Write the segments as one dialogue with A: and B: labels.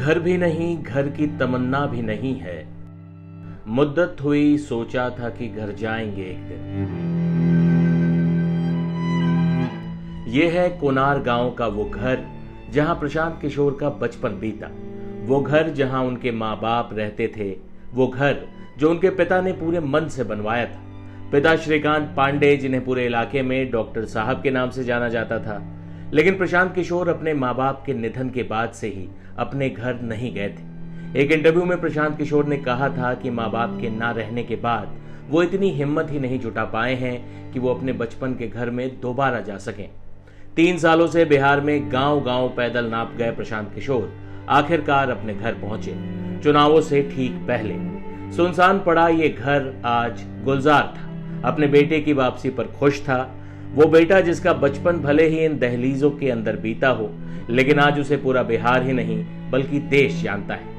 A: घर भी नहीं, घर की तमन्ना भी नहीं है। मुद्दत हुई, सोचा था कि घर जाएंगे एक दिन। ये है कोनार गांव का वो घर जहां प्रशांत किशोर का बचपन बीता। वो घर जहां उनके माँ बाप रहते थे। वो घर जो उनके पिता ने पूरे मन से बनवाया था। पिता श्रीकांत पांडे, जिन्हें पूरे इलाके में डॉक्टर साहब के नाम से जाना जाता था। लेकिन प्रशांत किशोर अपने माँ बाप के निधन के बाद से ही अपने घर नहीं गए थे। एक इंटरव्यू में प्रशांत किशोर ने कहा था कि माँ बाप के ना रहने के बाद वो इतनी हिम्मत ही नहीं जुटा पाए हैं कि वो अपने बचपन के घर में दोबारा जा सकें। 3 सालों से बिहार में गांव गांव पैदल नाप गए प्रशांत किशोर आखिरकार अपने घर पहुंचे। चुनावों से ठीक पहले सुनसान पड़ा ये घर आज गुलजार था। अपने बेटे की वापसी पर खुश था। वो बेटा जिसका बचपन भले ही इन दहलीजों के अंदर बीता हो, लेकिन आज उसे पूरा बिहार ही नहीं बल्कि देश जानता है।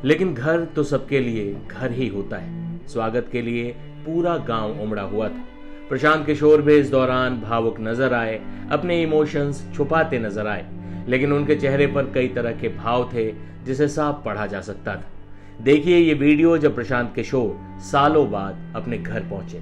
A: लेकिन घर तो सबके लिए घर ही होता है। स्वागत के लिए पूरा गांव उमड़ा हुआ था। प्रशांत किशोर भी इस दौरान भावुक नजर आए, अपने इमोशंस छुपाते नजर आए, लेकिन उनके चेहरे पर कई तरह के भाव थे जिसे साफ पढ़ा जा सकता था। देखिए ये वीडियो जब प्रशांत किशोर सालों बाद अपने घर पहुंचे।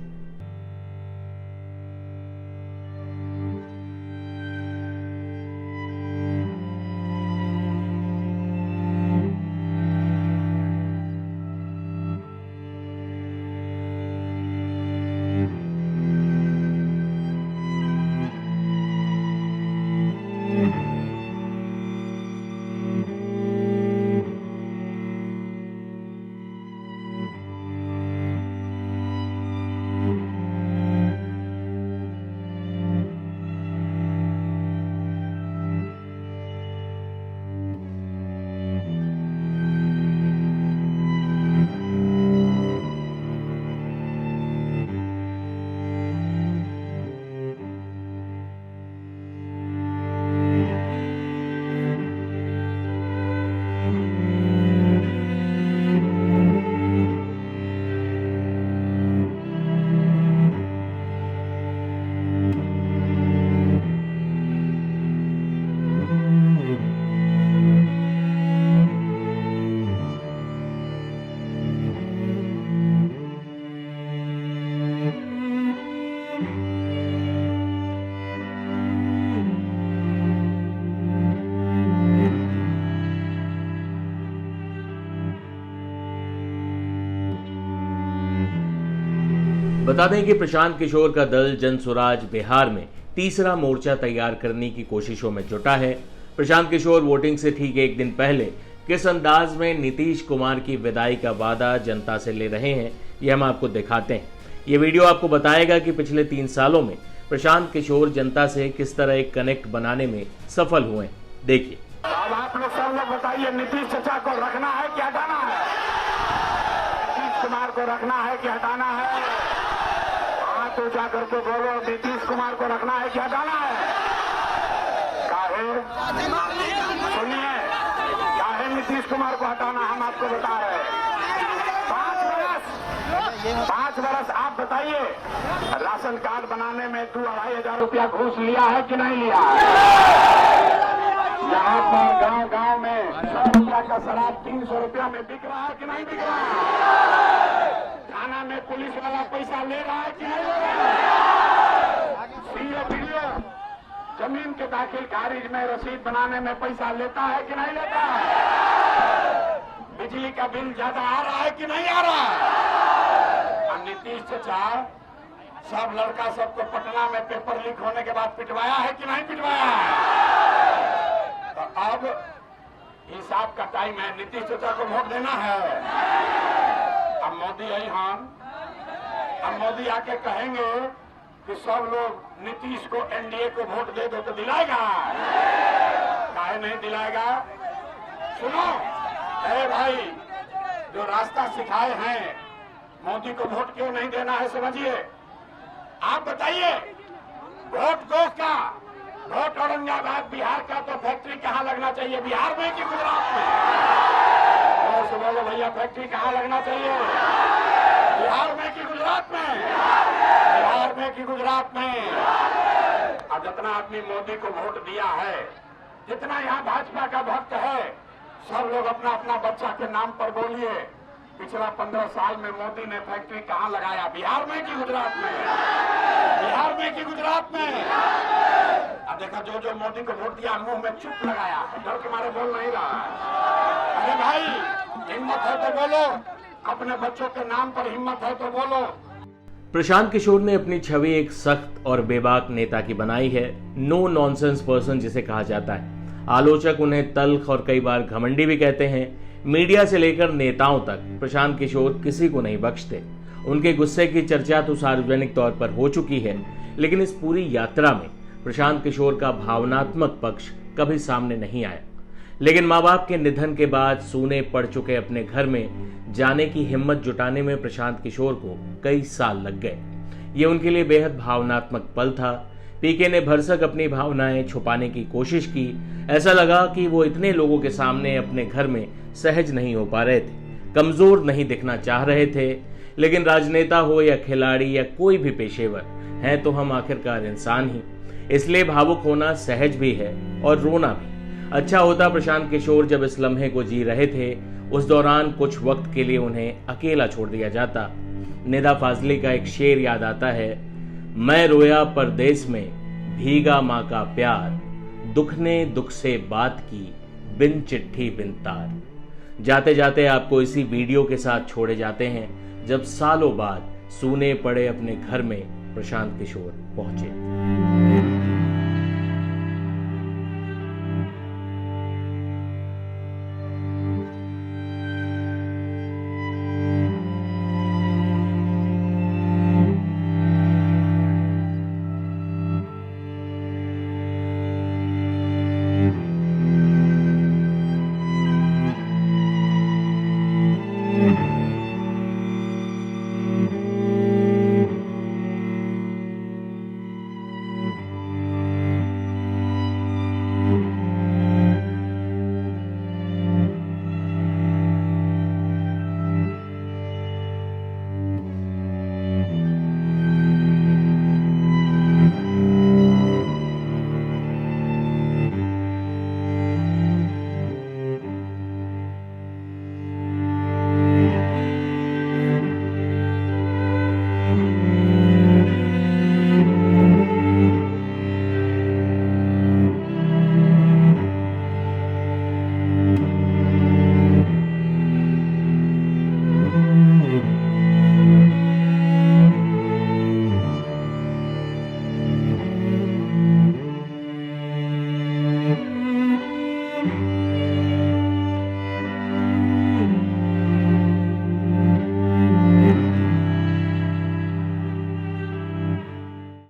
A: बता दें कि प्रशांत किशोर का दल जनसुराज बिहार में तीसरा मोर्चा तैयार करने की कोशिशों में जुटा है। प्रशांत किशोर वोटिंग से ठीक एक दिन पहले किस अंदाज में नीतीश कुमार की विदाई का वादा जनता से ले रहे हैं, यह हम आपको दिखाते हैं। ये वीडियो आपको बताएगा कि पिछले 3 सालों में प्रशांत किशोर जनता से किस तरह एक कनेक्ट बनाने में सफल हुए। देखिए।
B: अब आप लोग सब लोग बताइए, नीतीश चाचा को रखना है कि हटाना है? नीतीश कुमार को रखना है कि हटाना है? हाथ ऊंचा करके बोलो, नीतीश कुमार को रखना है कि हटाना है? काहे? सुनिए, काहे नीतीश कुमार को हटाना हम आपको बता रहे हैं। 5 वर्ष आप बताइए, राशन कार्ड बनाने में 2-2.5 हजार रुपया घूस लिया है कि नहीं लिया है? यहाँ पर गांव गांव में 100 रुपया का शराब 300 रुपया में बिक रहा है कि नहीं बिक रहा है? थाना में पुलिस वाला पैसा ले रहा है कि नहीं ले रहा है? सीओ जमीन के दाखिल खारिज में रसीद बनाने में पैसा लेता है कि नहीं लेता है? बिजली का बिल ज्यादा आ रहा है कि नहीं आ रहा है? और नीतीश चाचा सब लड़का सबको पटना में पेपर लीक होने के बाद पिटवाया है कि नहीं पिटवाया है? तो अब हिसाब का टाइम है, नीतीश चाचा को वोट देना है। अब मोदी आई हम, अब मोदी आके कहेंगे कि सब लोग नीतीश को, एनडीए को वोट दे दो, तो दिलाएगा? काहे नहीं दिलाएगा? सुनो, अरे भाई, जो रास्ता सिखाए हैं मोदी को वोट क्यों नहीं देना है, समझिए। आप बताइए, वोट किसका? वोट औरंगाबाद बिहार का, तो फैक्ट्री कहाँ लगना चाहिए? बिहार में कि गुजरात में? बोलो भैया, फैक्ट्री कहाँ लगना चाहिए? बिहार में कि गुजरात में? बिहार में कि गुजरात में? और जितना आदमी मोदी को वोट दिया है, जितना यहाँ भाजपा का भक्त है, सब लोग अपना अपना बच्चा के नाम पर बोलिए, पिछला 15 साल में मोदी ने फैक्ट्री कहां लगाया? बिहार में कि गुजरात में? बिहार में कि गुजरात में? अब देखा, जो जो मोदी को वोट दिया मुंह में चुप लगाया, डर के मारे बोल नहीं रहा है। अरे भाई, हिम्मत है तो बोलो, अपने बच्चों के नाम पर हिम्मत है तो बोलो।
A: प्रशांत किशोर ने अपनी छवि एक सख्त और बेबाक नेता की बनाई है, नो नॉनसेंस पर्सन जिसे कहा जाता है। आलोचक उन्हें तल्ख और कई बार घमंडी भी कहते हैं। मीडिया से लेकर नेताओं तक प्रशांत किशोर किसी को नहीं बख्शते। उनके गुस्से की चर्चा तो सार्वजनिक तौर पर हो चुकी है, लेकिन इस पूरी यात्रा में प्रशांत किशोर का भावनात्मक पक्ष कभी सामने नहीं आया। लेकिन माँ बाप के निधन के बाद सूने पड़ चुके अपने घर में जाने की हिम्मत जुटाने में प्रशांत किशोर को कई साल लग गए। ये उनके लिए बेहद भावनात्मक पल था। पीके ने भरसक अपनी भावनाएं छुपाने की कोशिश की। ऐसा लगा कि वो इतने लोगों के सामने अपने घर में सहज नहीं हो पा रहे थे, कमजोर नहीं दिखना चाह रहे थे। लेकिन राजनेता हो या खिलाड़ी या कोई भी पेशेवर, हैं तो हम आखिरकार इंसान ही, इसलिए भावुक होना सहज भी है और रोना भी। अच्छा होता प्रशांत किशोर जब इस लम्हे को जी रहे थे, उस दौरान कुछ वक्त के लिए उन्हें अकेला छोड़ दिया जाता। निदा फाजली का एक शेर याद आता है, मैं रोया परदेस में भीगा माँ का प्यार, दुख ने दुख से बात की बिन चिट्ठी बिन तार। जाते जाते आपको इसी वीडियो के साथ छोड़े जाते हैं, जब सालों बाद सूने पड़े अपने घर में प्रशांत किशोर पहुंचे।